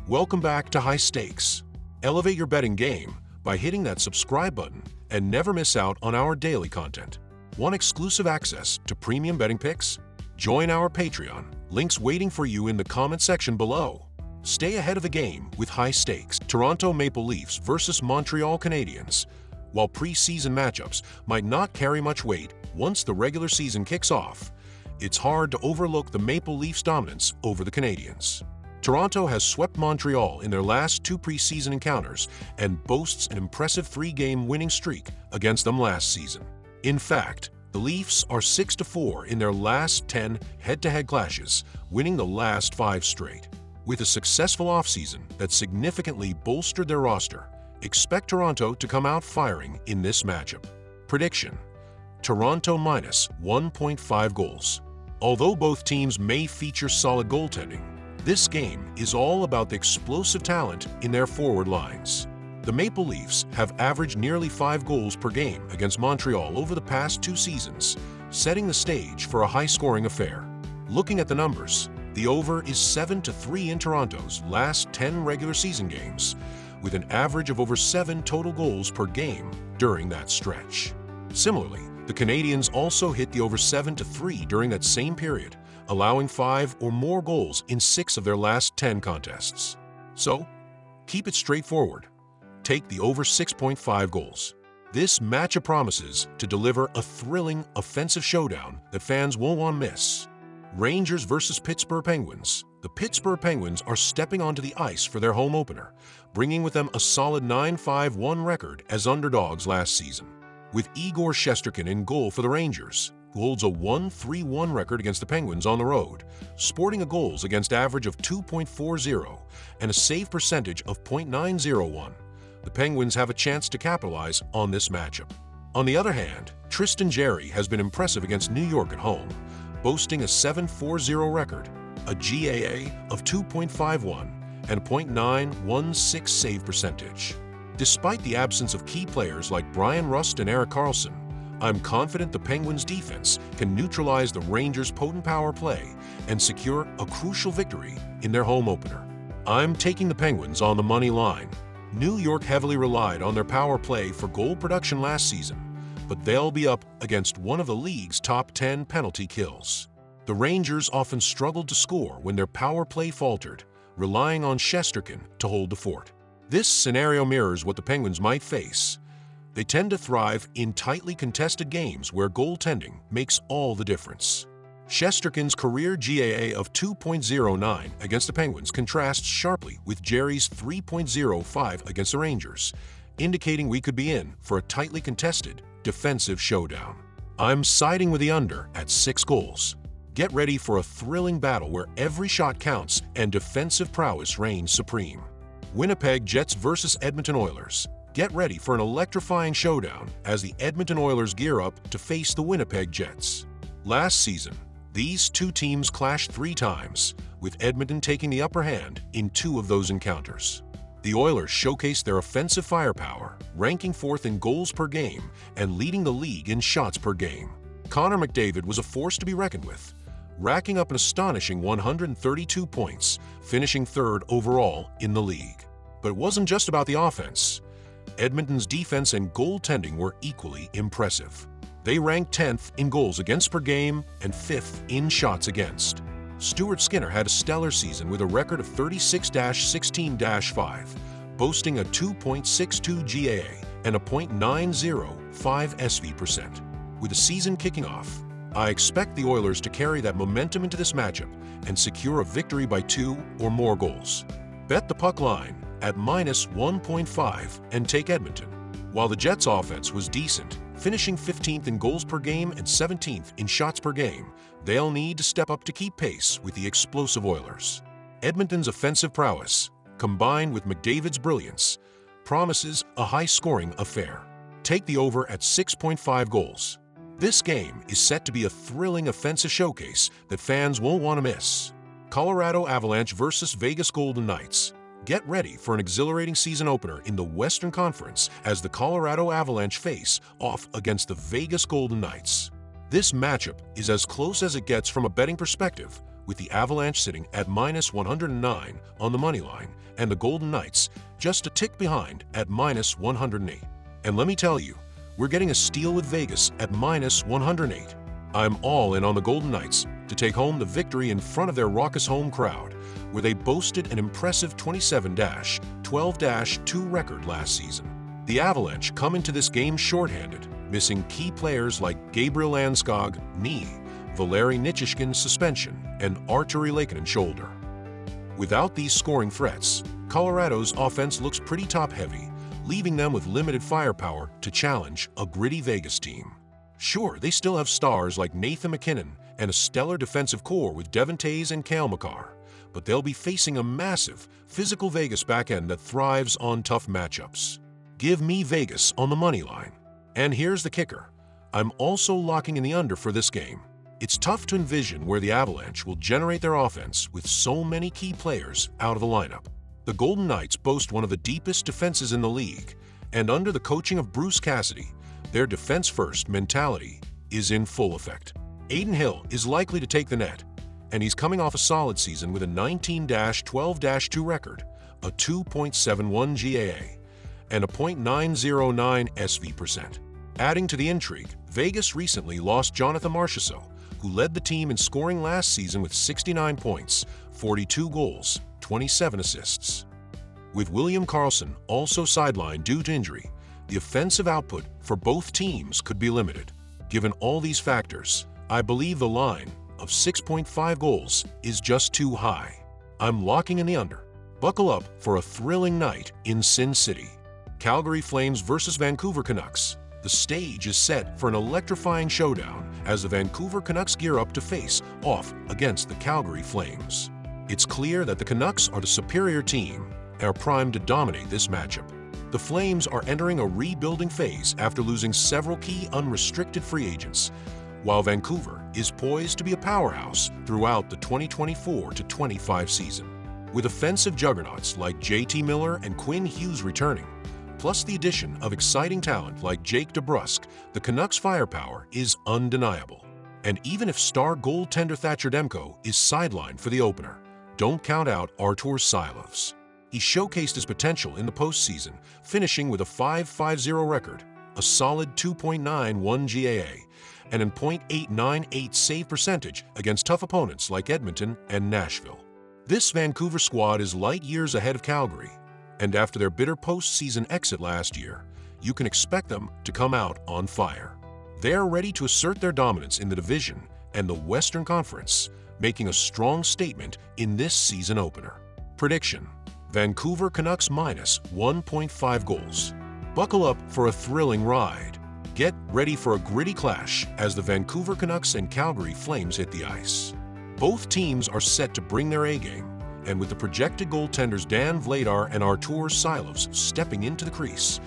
Welcome back to High Stakes. Elevate your betting game by hitting that subscribe button and never miss out on our daily content. Want exclusive access to premium betting picks? Join our Patreon. Links waiting for you in the comment section below. Stay ahead of the game with High Stakes. Toronto Maple Leafs versus Montreal Canadiens. While preseason matchups might not carry much weight once the regular season kicks off, it's hard to overlook the Maple Leafs' dominance over the Canadiens. Toronto has swept Montreal in their last two preseason encounters and boasts an impressive three-game winning streak against them last season. In fact, the Leafs are 6-4 in their last 10 head-to-head clashes, winning the last 5 straight. With a successful offseason that significantly bolstered their roster, expect Toronto to come out firing in this matchup. Prediction: Toronto minus 1.5 goals. Although both teams may feature solid goaltending, this game is all about the explosive talent in their forward lines. The Maple Leafs have averaged nearly 5 goals per game against Montreal over the past 2 seasons, setting the stage for a high-scoring affair. Looking at the numbers, the over is 7-3 in Toronto's last 10 regular season games, with an average of over 7 total goals per game during that stretch. Similarly, the Canadiens also hit the over 7-3 during that same period, allowing 5 or more goals in 6 of their last 10 contests. So, keep it straightforward. Take the over 6.5 goals. This matchup promises to deliver a thrilling offensive showdown that fans won't want to miss. Rangers versus Pittsburgh Penguins. The Pittsburgh Penguins are stepping onto the ice for their home opener, bringing with them a solid 9-5-1 record as underdogs last season. With Igor Shesterkin in goal for the Rangers, who holds a 1-3-1 record against the Penguins on the road, sporting a goals against average of 2.40 and a save percentage of .901. The Penguins have a chance to capitalize on this matchup. On the other hand, Tristan Jarry has been impressive against New York at home, boasting a 7.40 record, a GAA of 2.51, and a .916 save percentage. Despite the absence of key players like Brian Rust and Erik Karlsson, I'm confident the Penguins' defense can neutralize the Rangers' potent power play and secure a crucial victory in their home opener. I'm taking the Penguins on the money line. New York heavily relied on their power play for goal production last season, but they'll be up against one of the league's top 10 penalty kills. The Rangers often struggled to score when their power play faltered, relying on Shesterkin to hold the fort. This scenario mirrors what the Penguins might face. They tend to thrive in tightly contested games where goaltending makes all the difference. Shesterkin's career GAA of 2.09 against the Penguins contrasts sharply with Jarry's 3.05 against the Rangers, indicating we could be in for a tightly contested defensive showdown. I'm siding with the under at 6 goals. Get ready for a thrilling battle where every shot counts and defensive prowess reigns supreme. Winnipeg Jets versus Edmonton Oilers. Get ready for an electrifying showdown as the Edmonton Oilers gear up to face the Winnipeg Jets. Last season, these two teams clashed 3 times, with Edmonton taking the upper hand in 2 of those encounters. The Oilers showcased their offensive firepower, ranking 4th in goals per game and leading the league in shots per game. Connor McDavid was a force to be reckoned with, racking up an astonishing 132 points, finishing 3rd overall in the league. But it wasn't just about the offense. Edmonton's defense and goaltending were equally impressive. They ranked 10th in goals against per game and 5th in shots against. Stuart Skinner had a stellar season with a record of 36-16-5, boasting a 2.62 GAA and a .905 SV percent. With the season kicking off, I expect the Oilers to carry that momentum into this matchup and secure a victory by 2 or more goals. Bet the puck line at minus 1.5 and take Edmonton. While the Jets' offense was decent, finishing 15th in goals per game and 17th in shots per game, they'll need to step up to keep pace with the explosive Oilers. Edmonton's offensive prowess, combined with McDavid's brilliance, promises a high-scoring affair. Take the over at 6.5 goals. This game is set to be a thrilling offensive showcase that fans won't want to miss. Colorado Avalanche versus Vegas Golden Knights. Get ready for an exhilarating season opener in the Western Conference as the Colorado Avalanche face off against the Vegas Golden Knights. This matchup is as close as it gets from a betting perspective, with the Avalanche sitting at -109 on the money line and the Golden Knights just a tick behind at -108. And let me tell you, we're getting a steal with Vegas at -108. I'm all in on the Golden Knights to take home the victory in front of their raucous home crowd, where they boasted an impressive 27-12-2 record last season. The Avalanche come into this game shorthanded, missing key players like Gabriel Landeskog, knee, Valeri Nichushkin, suspension, and Arturi Lehkonen, shoulder. Without these scoring threats, Colorado's offense looks pretty top-heavy, leaving them with limited firepower to challenge a gritty Vegas team. Sure, they still have stars like Nathan MacKinnon and a stellar defensive core with Devon Toews and Cale Makar, but they'll be facing a massive, physical Vegas backend that thrives on tough matchups. Give me Vegas on the money line. And here's the kicker. I'm also locking in the under for this game. It's tough to envision where the Avalanche will generate their offense with so many key players out of the lineup. The Golden Knights boast one of the deepest defenses in the league, and under the coaching of Bruce Cassidy, their defense-first mentality is in full effect. Adin Hill is likely to take the net, and he's coming off a solid season with a 19-12-2 record, a 2.71 GAA, and a .909 SV percent. Adding to the intrigue, Vegas recently lost Jonathan Marchessault, who led the team in scoring last season with 69 points, 42 goals, 27 assists. With William Karlsson also sidelined due to injury, the offensive output for both teams could be limited. Given all these factors, I believe the line of 6.5 goals is just too high. I'm locking in the under. Buckle up for a thrilling night in Sin City. Calgary Flames versus Vancouver Canucks. The stage is set for an electrifying showdown as the Vancouver Canucks gear up to face off against the Calgary Flames. It's clear that the Canucks are the superior team and are primed to dominate this matchup. The Flames are entering a rebuilding phase after losing several key unrestricted free agents, while Vancouver is poised to be a powerhouse throughout the 2024-25 season. With offensive juggernauts like JT Miller and Quinn Hughes returning, plus the addition of exciting talent like Jake DeBrusk, the Canucks' firepower is undeniable. And even if star goaltender Thatcher Demko is sidelined for the opener, don't count out Artur Silovs. He showcased his potential in the postseason, finishing with a .550 record, a solid 2.91 GAA, and an .898 save percentage against tough opponents like Edmonton and Nashville. This Vancouver squad is light years ahead of Calgary, and after their bitter postseason exit last year, you can expect them to come out on fire. They're ready to assert their dominance in the division and the Western Conference, making a strong statement in this season opener. Prediction: Vancouver Canucks minus 1.5 goals. Buckle up for a thrilling ride. Get ready for a gritty clash as the Vancouver Canucks and Calgary Flames hit the ice. Both teams are set to bring their A-game, and with the projected goaltenders Dan Vladar and Artur Silovs stepping into the crease,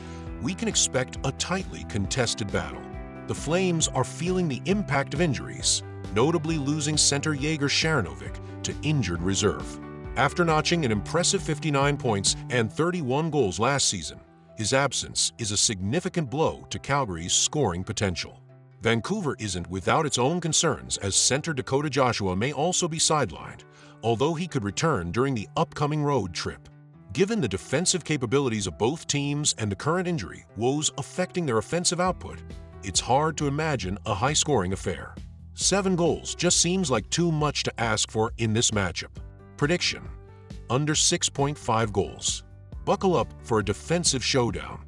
we can expect a tightly contested battle. The Flames are feeling the impact of injuries, notably losing center Yegor Sharangovich to injured reserve. After notching an impressive 59 points and 31 goals last season, his absence is a significant blow to Calgary's scoring potential. Vancouver isn't without its own concerns, as center Dakota Joshua may also be sidelined, although he could return during the upcoming road trip. Given the defensive capabilities of both teams and the current injury woes affecting their offensive output, it's hard to imagine a high-scoring affair. 7 goals just seems like too much to ask for in this matchup. Prediction: under 6.5 goals. Buckle up for a defensive showdown.